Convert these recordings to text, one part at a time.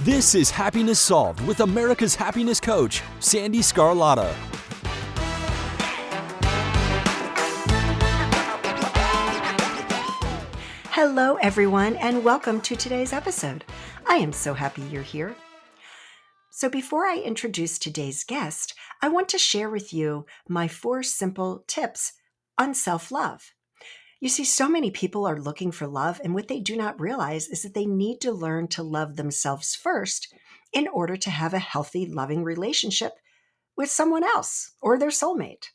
This is Happiness Solved with America's happiness coach, Sandee Scarlatta. Hello, everyone, and welcome to today's episode. I am so happy you're here. So before I introduce today's guest, I want to share with you my 4 simple tips on self-love. You see, so many people are looking for love, and what they do not realize is that they need to learn to love themselves first in order to have a healthy, loving relationship with someone else or their soulmate.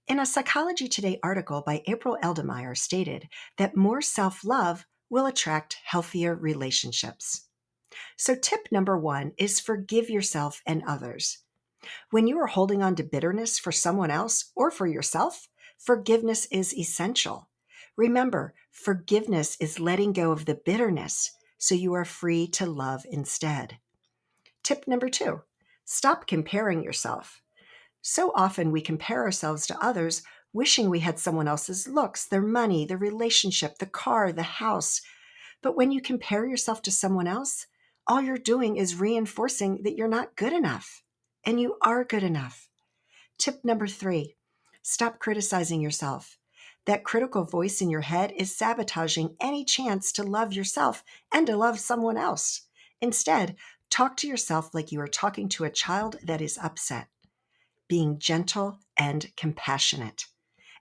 In a Psychology Today article by April Eldemeyer stated that more self-love will attract healthier relationships. So tip number 1 is forgive yourself and others. When you are holding on to bitterness for someone else or for yourself, forgiveness is essential. Remember, forgiveness is letting go of the bitterness so you are free to love instead. Tip number 2, stop comparing yourself. So often we compare ourselves to others, wishing we had someone else's looks, their money, their relationship, the car, the house. But when you compare yourself to someone else, all you're doing is reinforcing that you're not good enough, and you are good enough. Tip number 3, stop criticizing yourself. That critical voice in your head is sabotaging any chance to love yourself and to love someone else. Instead, talk to yourself like you are talking to a child that is upset, being gentle and compassionate.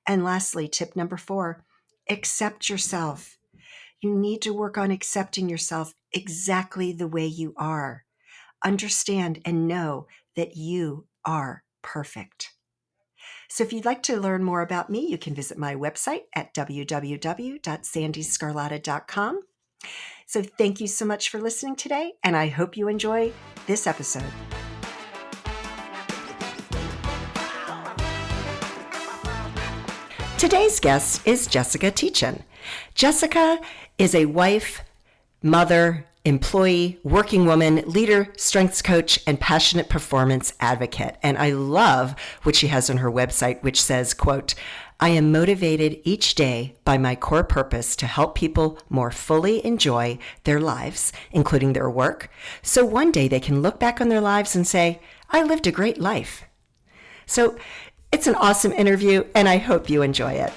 And lastly, tip number 4, accept yourself. You need to work on accepting yourself exactly the way you are. Understand and know that you are perfect. So if you'd like to learn more about me, you can visit my website at www.sandeescarlatta.com. So thank you so much for listening today, and I hope you enjoy this episode. Today's guest is Jessica Tietjen. Jessica is a wife, mother, employee, working woman, leader, strengths coach, and passionate performance advocate. And I love what she has on her website, which says, quote, I am motivated each day by my core purpose to help people more fully enjoy their lives, including their work, so one day they can look back on their lives and say, I lived a great life. So it's an awesome interview, and I hope you enjoy it.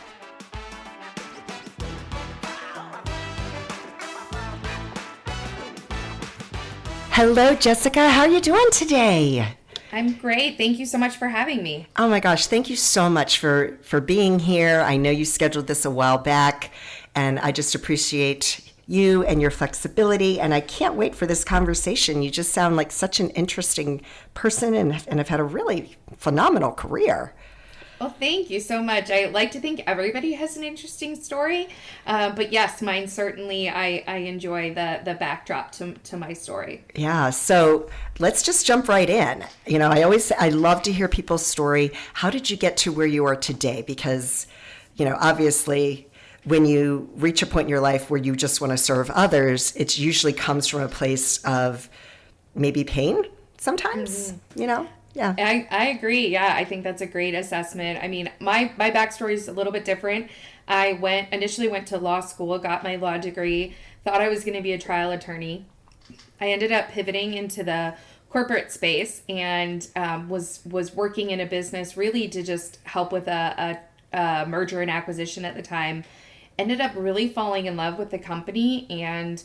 Hello, Jessica. How are you doing today? I'm great. Thank you so much for having me. Oh my gosh, thank you so much for being here. I know you scheduled this a while back, and I just appreciate you and your flexibility, and I can't wait for this conversation. You just sound like such an interesting person and have had a really phenomenal career. Well, thank you so much. I like to think everybody has an interesting story, but yes, mine certainly, I enjoy the backdrop to my story. Yeah, so let's just jump right in. You know, I love to hear people's story. How did you get to where you are today? Because, you know, obviously, when you reach a point in your life where you just want to serve others, it usually comes from a place of maybe pain sometimes, you know? Yeah. I agree. Yeah, I think that's a great assessment. I mean, my backstory is a little bit different. I initially went to law school, got my law degree, thought I was going to be a trial attorney. I ended up pivoting into the corporate space and was working in a business really to just help with a merger and acquisition at the time. Ended up really falling in love with the company and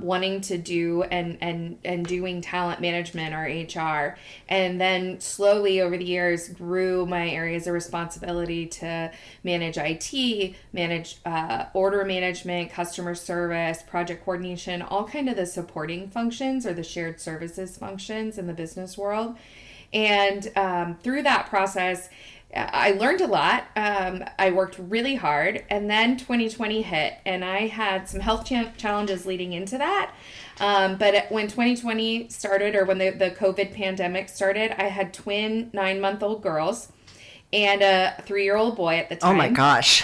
wanting to do and doing talent management or HR. And then slowly over the years grew my areas of responsibility to manage IT, manage order management, customer service, project coordination, all kind of the supporting functions or the shared services functions in the business world. And through that process, I learned a lot. I worked really hard, and then 2020 hit, and I had some health challenges leading into that. But when 2020 started, or when the COVID pandemic started, I had twin 9-month-old girls and a 3-year-old boy at the time. Oh my gosh.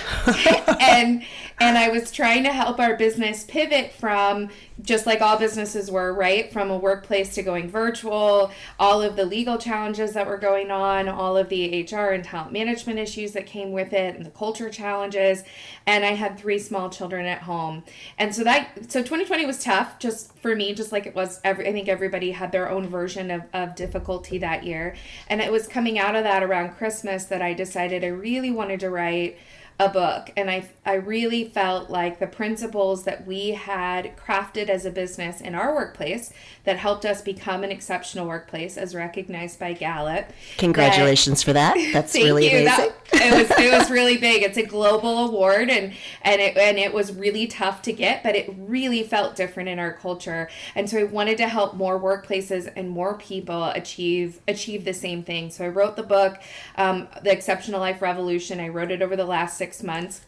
and I was trying to help our business pivot from just like all businesses were, right? From a workplace to going virtual, all of the legal challenges that were going on, all of the HR and talent management issues that came with it, and the culture challenges. And I had 3 small children at home. And so 2020 was tough just for me, just like it was, I think everybody had their own version of difficulty that year. And it was coming out of that around Christmas that I decided I really wanted to write a book. And I really felt like the principles that we had crafted as a business in our workplace that helped us become an exceptional workplace as recognized by Gallup. Congratulations for that. That's really amazing. It was really big. It's a global award, and it was really tough to get, but it really felt different in our culture. And so I wanted to help more workplaces and more people achieve the same thing. So I wrote the book, The Exceptional Life Revolution. I wrote it over the last 6 months.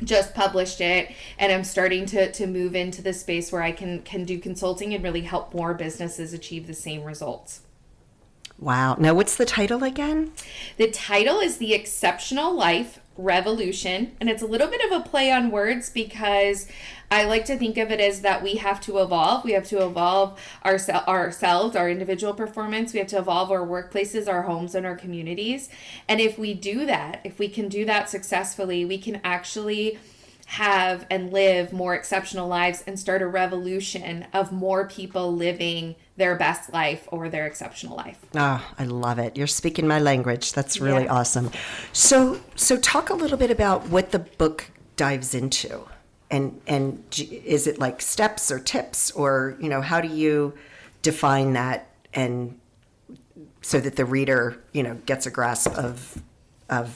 Just published it, and I'm starting to move into the space where I can do consulting and really help more businesses achieve the same results. Wow. Now, what's the title again? The title is The Exceptional Life Revolution, and it's a little bit of a play on words because I like to think of it as that we have to evolve. We have to evolve ourselves, our individual performance. We have to evolve our workplaces, our homes, and our communities. And if we do that, if we can do that successfully, we can actually have and live more exceptional lives and start a revolution of more people living their best life or their exceptional life. Oh, I love it. You're speaking my language. That's really awesome. So talk a little bit about what the book dives into. And is it like steps or tips, or, how do you define that, and so that the reader, gets a grasp of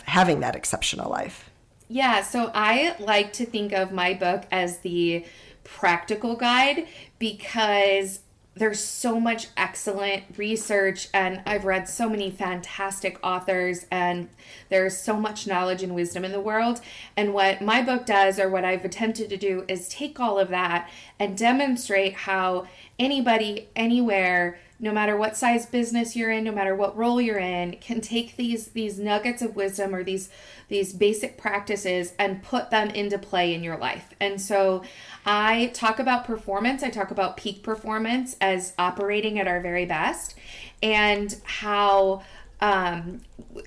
having that exceptional life? Yeah, so I like to think of my book as the practical guide because there's so much excellent research, and I've read so many fantastic authors, and there's so much knowledge and wisdom in the world. And what my book does, or what I've attempted to do, is take all of that and demonstrate how anybody, anywhere, no matter what size business you're in, no matter what role you're in, can take these nuggets of wisdom or these basic practices and put them into play in your life. And so I talk about performance. I talk about peak performance as operating at our very best, and how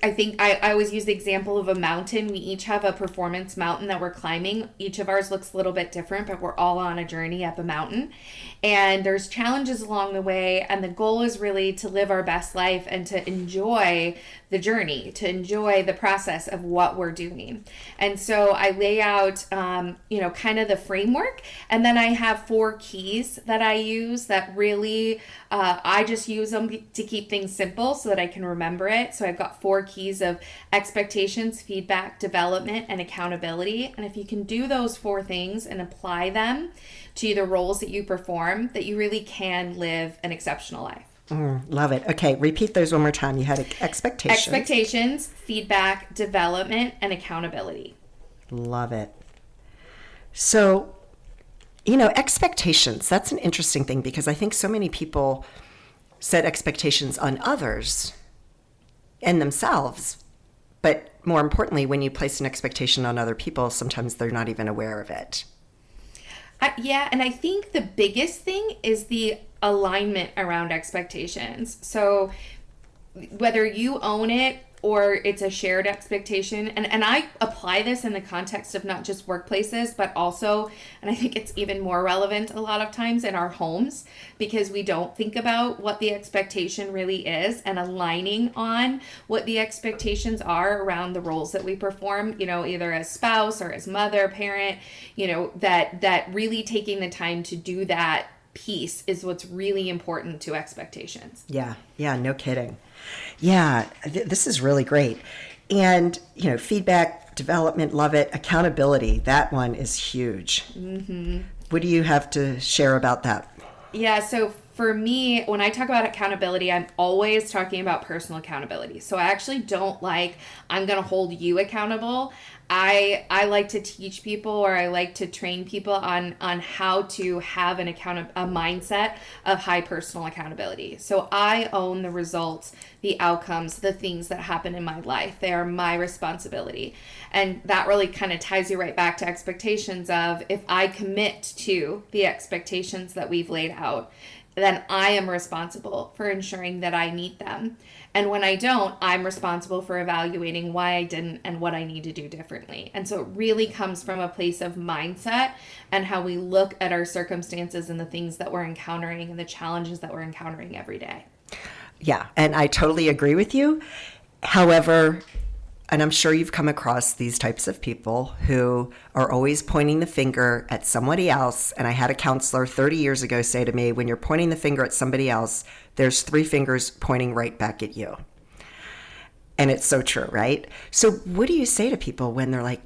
I think I always use the example of a mountain. We each have a performance mountain that we're climbing. Each of ours looks a little bit different, but we're all on a journey up a mountain. And there's challenges along the way. And the goal is really to live our best life and to enjoy the journey, to enjoy the process of what we're doing. And so I lay out, kind of the framework. And then I have 4 keys that I use that really, I just use them to keep things simple so that I can remember it. So I've got 4 keys of expectations, feedback, development, and accountability. And if you can do those 4 things and apply them to the roles that you perform, that you really can live an exceptional life. Love it. Okay, repeat those one more time. You had expectations, feedback, development, and accountability. Love it. So, expectations, that's an interesting thing, because I think so many people set expectations on others and themselves. But more importantly, when you place an expectation on other people, sometimes they're not even aware of it. And I think the biggest thing is the alignment around expectations. So whether you own it or it's a shared expectation, and I apply this in the context of not just workplaces, but also, and I think it's even more relevant a lot of times in our homes, because we don't think about what the expectation really is, and aligning on what the expectations are around the roles that we perform, either as spouse or as mother, parent, that really taking the time to do that piece is what's really important to expectations. Yeah, no kidding. Yeah, this is really great. And, feedback, development, love it. Accountability, that one is huge. Mm-hmm. What do you have to share about that? Yeah, so for me, when I talk about accountability, I'm always talking about personal accountability. So I actually don't like, I'm going to hold you accountable. I like to teach people, or I like to train people on how to have a mindset of high personal accountability. So I own the results, the outcomes, the things that happen in my life. They are my responsibility. And that really kind of ties you right back to expectations of, if I commit to the expectations that we've laid out, then I am responsible for ensuring that I meet them. And when I don't, I'm responsible for evaluating why I didn't and what I need to do differently. And so it really comes from a place of mindset and how we look at our circumstances and the things that we're encountering and the challenges that we're encountering every day. Yeah, and I totally agree with you. However, and I'm sure you've come across these types of people who are always pointing the finger at somebody else. And I had a counselor 30 years ago say to me, when you're pointing the finger at somebody else, there's 3 fingers pointing right back at you. And it's so true, right? So what do you say to people when they're like,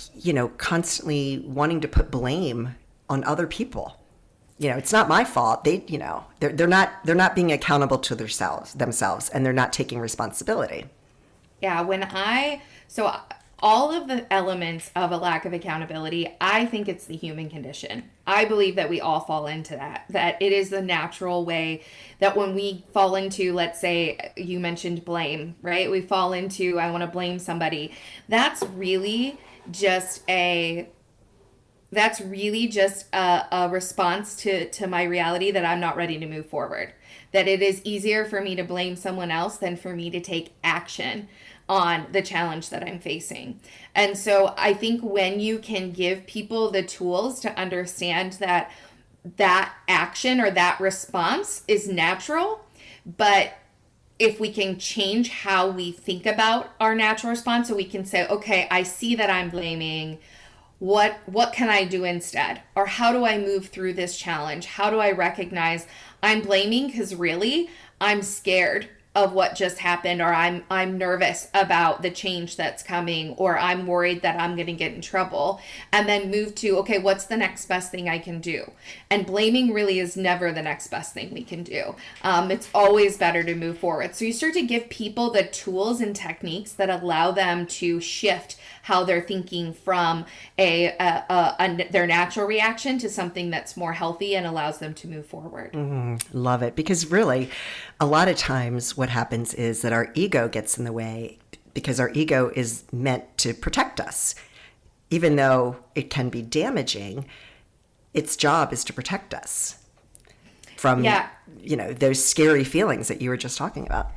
constantly wanting to put blame on other people? It's not my fault. They're not being accountable to themselves, and they're not taking responsibility. Yeah, so all of the elements of a lack of accountability, I think it's the human condition. I believe that we all fall into that it is the natural way that when we fall into, let's say you mentioned blame, right? We fall into, I want to blame somebody. That's really just a response to my reality that I'm not ready to move forward. That it is easier for me to blame someone else than for me to take action on the challenge that I'm facing. And so I think when you can give people the tools to understand that action or that response is natural, but if we can change how we think about our natural response, so we can say, okay, I see that I'm blaming. What can I do instead? Or how do I move through this challenge? How do I recognize I'm blaming because really I'm scared of what just happened, or I'm nervous about the change that's coming, or I'm worried that I'm going to get in trouble, and then move to, okay, what's the next best thing I can do? And blaming really is never the next best thing we can do. It's always better to move forward. So you start to give people the tools and techniques that allow them to shift how they're thinking from their natural reaction to something that's more healthy and allows them to move forward. Love it. Because really, a lot of times what happens is that our ego gets in the way, because our ego is meant to protect us. Even though it can be damaging, its job is to protect us from, those scary feelings that you were just talking about.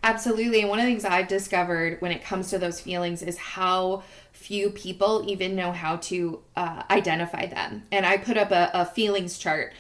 Absolutely. And one of the things I've discovered when it comes to those feelings is how few people even know how to identify them. And I put up a feelings chart,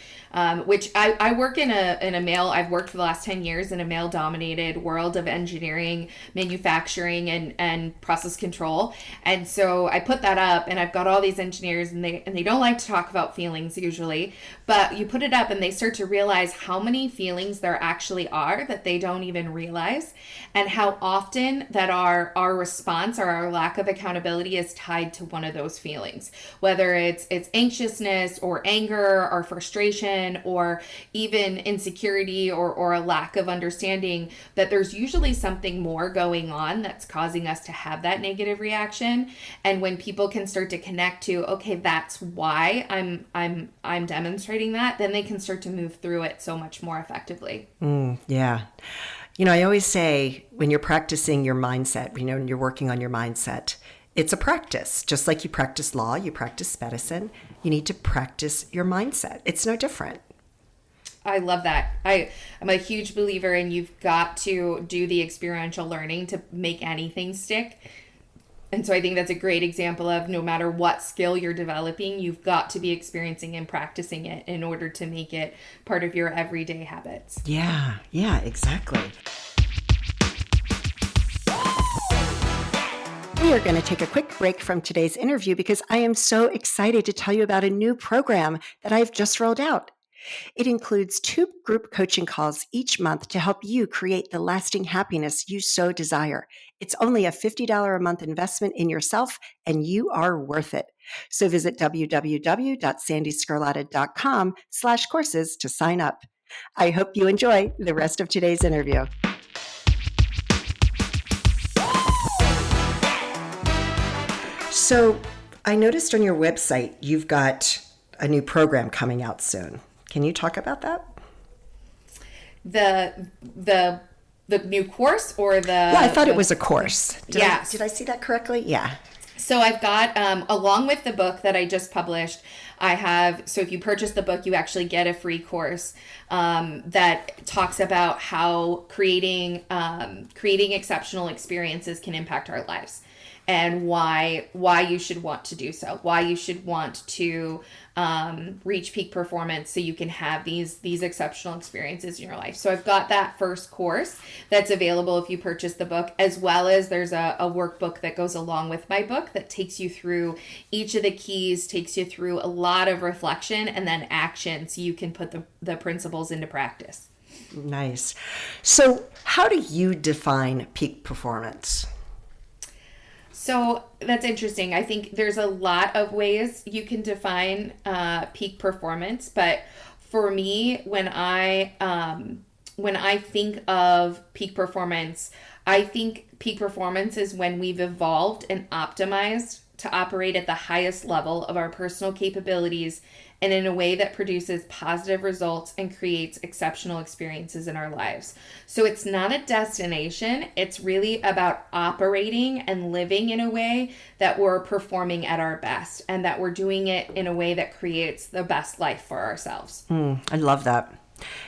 which I work I've worked for the last 10 years in a male dominated world of engineering, manufacturing, and process control. And so I put that up, and I've got all these engineers, and they don't like to talk about feelings usually, but you put it up and they start to realize how many feelings there actually are that they don't even realize, and how often that our response or our lack of accountability is tied to one of those feelings, whether it's anxiousness or anger or frustration or even insecurity or a lack of understanding, that there's usually something more going on that's causing us to have that negative reaction. And when people can start to connect to, okay, that's why I'm demonstrating that, then they can start to move through it so much more effectively. Yeah. I always say when you're practicing your mindset, when you're working on your mindset, it's a practice. Just like you practice law, you practice medicine, you need to practice your mindset. It's no different. I love that. I'm a huge believer in you've got to do the experiential learning to make anything stick. And so I think that's a great example of no matter what skill you're developing, you've got to be experiencing and practicing it in order to make it part of your everyday habits. Yeah, exactly. We are going to take a quick break from today's interview because I am so excited to tell you about a new program that I've just rolled out. It includes 2 group coaching calls each month to help you create the lasting happiness you so desire. It's only a $50 a month investment in yourself, and you are worth it. So visit www.sandeescarlotta.com/courses to sign up. I hope you enjoy the rest of today's interview. So I noticed on your website you've got a new program coming out soon. Can you talk about that? The new course or the... Well, I thought it was a course. Did Yes. I see that correctly? Yeah. So I've got, along with the book that I just published, I have, so if you purchase the book, you actually get a free course that talks about how creating exceptional experiences can impact our lives, and why you should want to do so, why you should want to reach peak performance so you can have these exceptional experiences in your life. So I've got that first course that's available if you purchase the book, as well as there's a workbook that goes along with my book that takes you through each of the keys, takes you through a lot of reflection and then action so you can put the principles into practice. Nice. So how do you define peak performance? So that's interesting. I think there's a lot of ways you can define peak performance, but for me, when I think of peak performance, I think peak performance is when we've evolved and optimized to operate at the highest level of our personal capabilities and in a way that produces positive results and creates exceptional experiences in our lives. So it's not a destination. It's really about operating and living in a way that we're performing at our best and that we're doing it in a way that creates the best life for ourselves. I love that.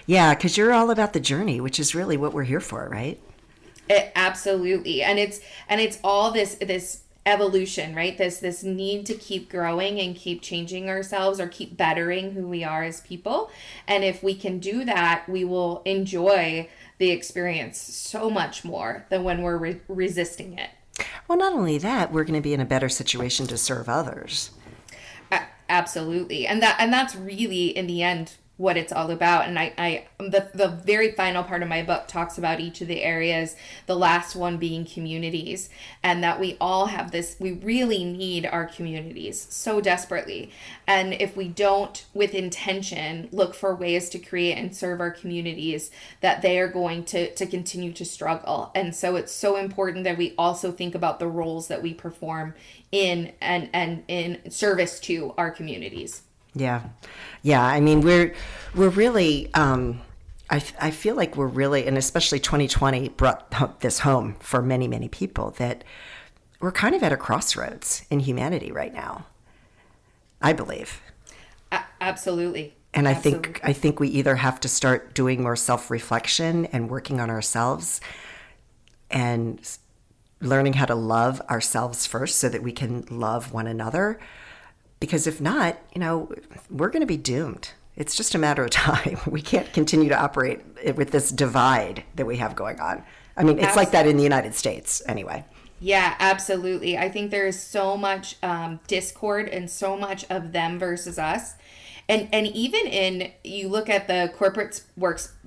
Yeah, because you're all about the journey, which is really what we're here for, right? Absolutely. And it's all this evolution, right? This need to keep growing and keep changing ourselves or keep bettering who we are as people. And if we can do that, we will enjoy the experience so much more than when we're resisting it. Well, not only that, we're going to be in a better situation to serve others. Absolutely. And that's really in the end what it's all about. And the very final part of my book talks about each of the areas, the last one being communities, and that we all have this, we really need our communities so desperately. And if we don't, with intention, look for ways to create and serve our communities, that they are going to continue to struggle. And so it's so important that we also think about the roles that we perform in and in service to our communities. Yeah. I mean, we're really, I feel like we're really, and especially 2020 brought this home for many, many people, that we're kind of at a crossroads in humanity right now, I believe. Absolutely. And I think we either have to start doing more self-reflection and working on ourselves and learning how to love ourselves first so that we can love one another. Because if not, we're going to be doomed. It's just a matter of time. We can't continue to operate with this divide that we have going on. I mean, it's like that in the United States anyway. Yeah, absolutely. I think there is so much discord and so much of them versus us. And even you look at the corporate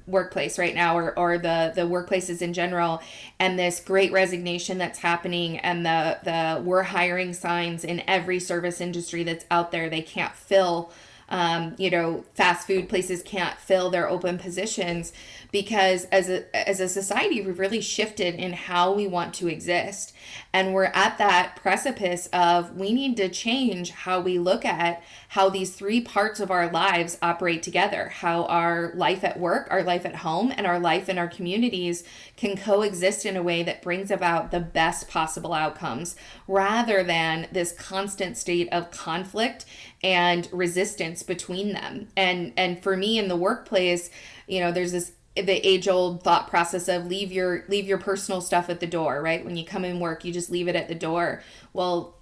workplace right now, or the workplaces in general, and this great resignation that's happening, and the we're hiring signs in every service industry that's out there. They can't fill, fast food places can't fill their open positions because as a society, we've really shifted in how we want to exist. And we're at that precipice of we need to change how we look at how these three parts of our lives operate together, how our life at work, our life at home, and our life in our communities can coexist in a way that brings about the best possible outcomes, rather than this constant state of conflict and resistance between them. And for me in the workplace, there's the age-old thought process of leave your personal stuff at the door, right? When you come in work, you just leave it at the door. Well,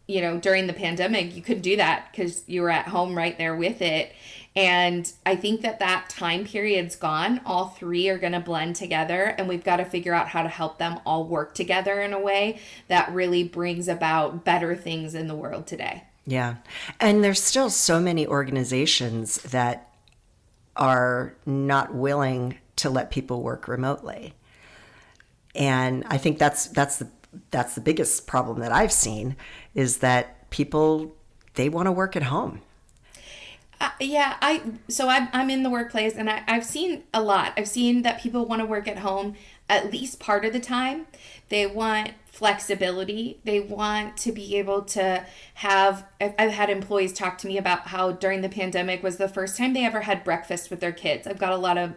during the pandemic, you couldn't do that because you were at home right there with it. And I think that time period's gone. All three are going to blend together, and we've got to figure out how to help them all work together in a way that really brings about better things in the world today. Yeah. And there's still so many organizations that are not willing to let people work remotely. And I think that's the biggest problem that I've seen, is that people, they want to work at home. I'm in the workplace, and I've seen a lot. I've seen that people want to work at home at least part of the time. They want flexibility. They want to be able to have, I've had employees talk to me about how during the pandemic was the first time they ever had breakfast with their kids. I've got a lot of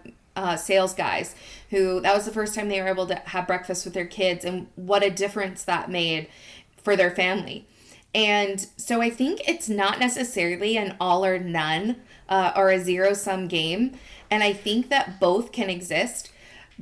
sales guys who that was the first time they were able to have breakfast with their kids, and what a difference that made for their family. And so I think it's not necessarily an all or none or a zero-sum game. And I think that both can exist.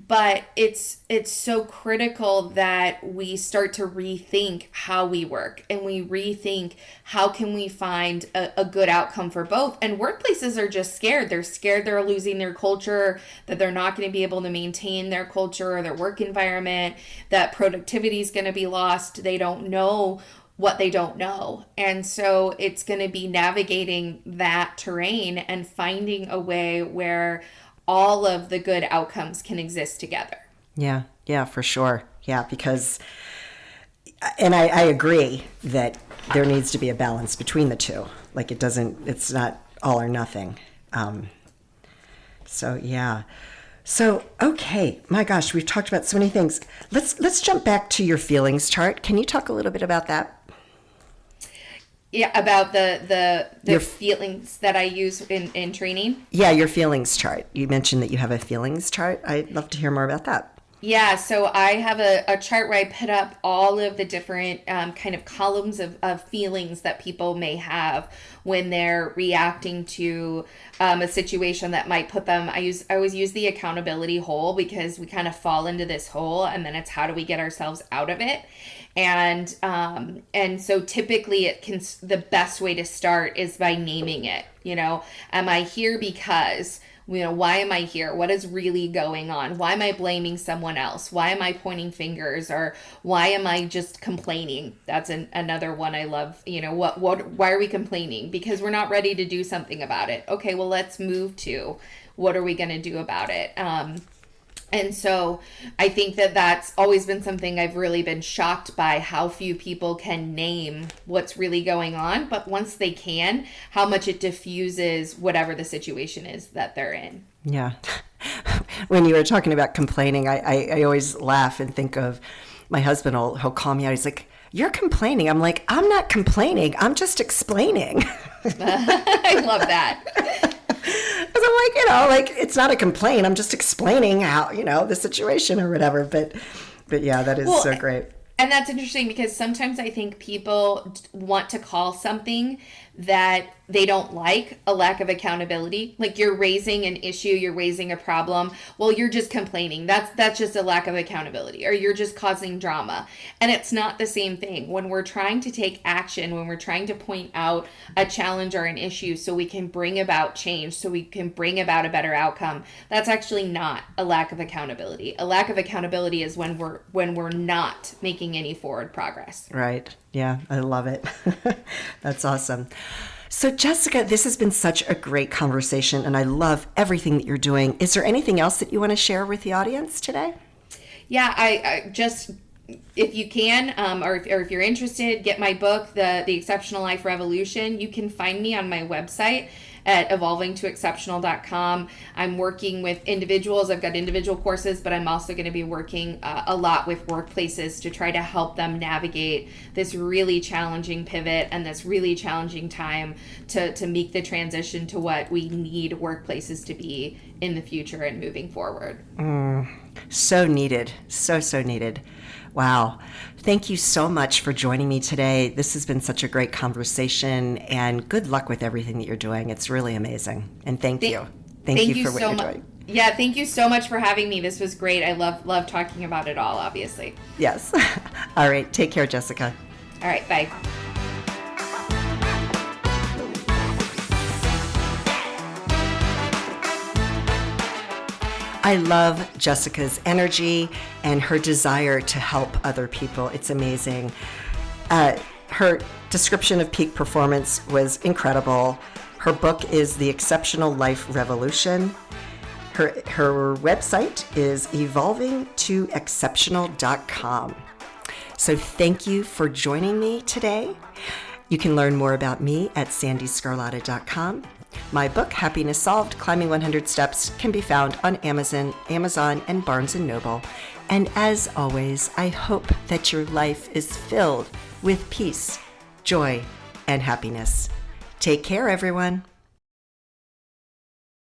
But it's so critical that we start to rethink how we work, and we rethink how can we find a good outcome for both. And workplaces are just scared. They're scared they're losing their culture, that they're not going to be able to maintain their culture or their work environment, that productivity is going to be lost. They don't know what they don't know. And so it's going to be navigating that terrain and finding a way where all of the good outcomes can exist together. Yeah, for sure. Yeah, because, and I agree that there needs to be a balance between the two. Like it's not all or nothing. So, okay, my gosh, we've talked about so many things. Let's jump back to your feelings chart. Can you talk a little bit about that? Yeah, about the feelings that I use in training. Yeah, your feelings chart. You mentioned that you have a feelings chart. I'd love to hear more about that. Yeah, so I have a chart where I put up all of the different kind of columns of feelings that people may have when they're reacting to a situation that might put them. I always use the accountability hole, because we kind of fall into this hole, and then it's how do we get ourselves out of it. And so typically the best way to start is by naming it. Am I here because, why am I here? What is really going on? Why am I blaming someone else? Why am I pointing fingers? Or why am I just complaining? That's another one I love. Why are we complaining? Because we're not ready to do something about it. Okay, well, let's move to what are we going to do about it? And so I think that that's always been something I've really been shocked by, how few people can name what's really going on. But once they can, how much it diffuses whatever the situation is that they're in. Yeah. When you were talking about complaining, I always laugh and think of my husband. He'll call me out. He's like, "You're complaining." I'm like, "I'm not complaining. I'm just explaining." I love that. Because I'm like, it's not a complaint. I'm just explaining how, the situation or whatever. But yeah, that is so great. And that's interesting, because sometimes I think people want to call something that they don't like a lack of accountability. Like, you're raising an issue, you're raising a problem. Well, you're just complaining. That's just a lack of accountability, or you're just causing drama. And it's not the same thing. When we're trying to take action, when we're trying to point out a challenge or an issue so we can bring about change, so we can bring about a better outcome, that's actually not a lack of accountability. A lack of accountability is when we're not making any forward progress. Right. Yeah, I love it. That's awesome. So, Jessica, this has been such a great conversation, and I love everything that you're doing. Is there anything else that you want to share with the audience today? Yeah, I just, if you can, or if you're interested, get my book, The Exceptional Life Revolution. You can find me on my website at evolvingtoexceptional.com. I'm working with individuals. I've got individual courses, but I'm also going to be working a lot with workplaces to try to help them navigate this really challenging pivot and this really challenging time to make the transition to what we need workplaces to be in the future and moving forward. So needed. So needed. Wow. Thank you so much for joining me today. This has been such a great conversation, and good luck with everything that you're doing. It's really amazing. And thank you. Thank you for what you're doing. Yeah, thank you so much for having me. This was great. I love talking about it all, obviously. Yes. All right. Take care, Jessica. All right. Bye. I love Jessica's energy and her desire to help other people. It's amazing. Her description of peak performance was incredible. Her book is The Exceptional Life Revolution. Her website is evolvingtoexceptional.com. So thank you for joining me today. You can learn more about me at sandeescarlotta.com. My book, Happiness Solved, Climbing 100 Steps, can be found on Amazon, and Barnes & Noble. And as always, I hope that your life is filled with peace, joy, and happiness. Take care, everyone.